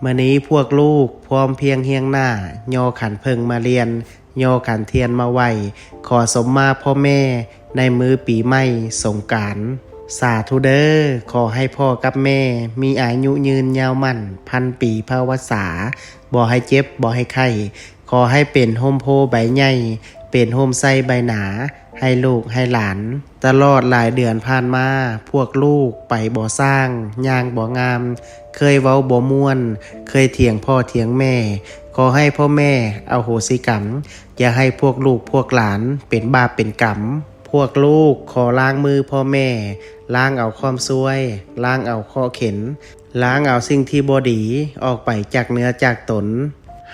มื้อนี้พวกลูกพร้อมเพรียงเฮียงหน้าย่อขันเพิงมาเรียนย่อขันเทียนมาไหวขอสมมาพ่อแม่ในมื้อปีใหม่สงกรานต์สาธุเด้อขอให้พ่อกับแม่มีอายุยืนยาวมั่นพันปีพาวษาบ่ให้เจ็บบ่ให้ไข้ขอให้เป็นโฮมโพใบใหญ่เป็นโฮมไส้ใบหนาให้ลูกให้หลานตลอดหลายเดือนผ่านมาพวกลูกไปบ่สร้างย่างบ่งามเคยเว้าบ่ม่วนเคยเถียงพ่อเถียงแม่ขอให้พ่อแม่อโหสิกรรมอย่าให้พวกลูกพวกหลานเป็นบาปเป็นกรรมพวกลูกขอล้างมือพ่อแม่ล้างเอาความซวยล้างเอาข้อเข็นล้างเอาสิ่งที่บ่ดีออกไปจากเนื้อจากตน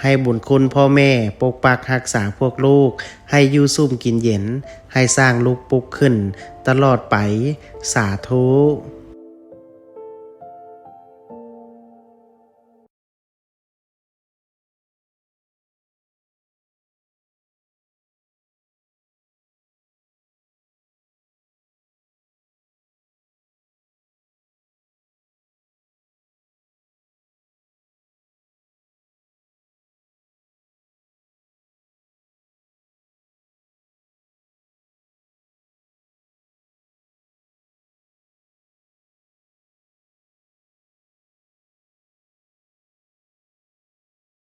ให้บุญคุณพ่อแม่ปกปักรักษาพวกลูกให้อยู่ซุ่มกินเย็นให้สร้างลูกปุกขึ้นตลอดไปสาธุ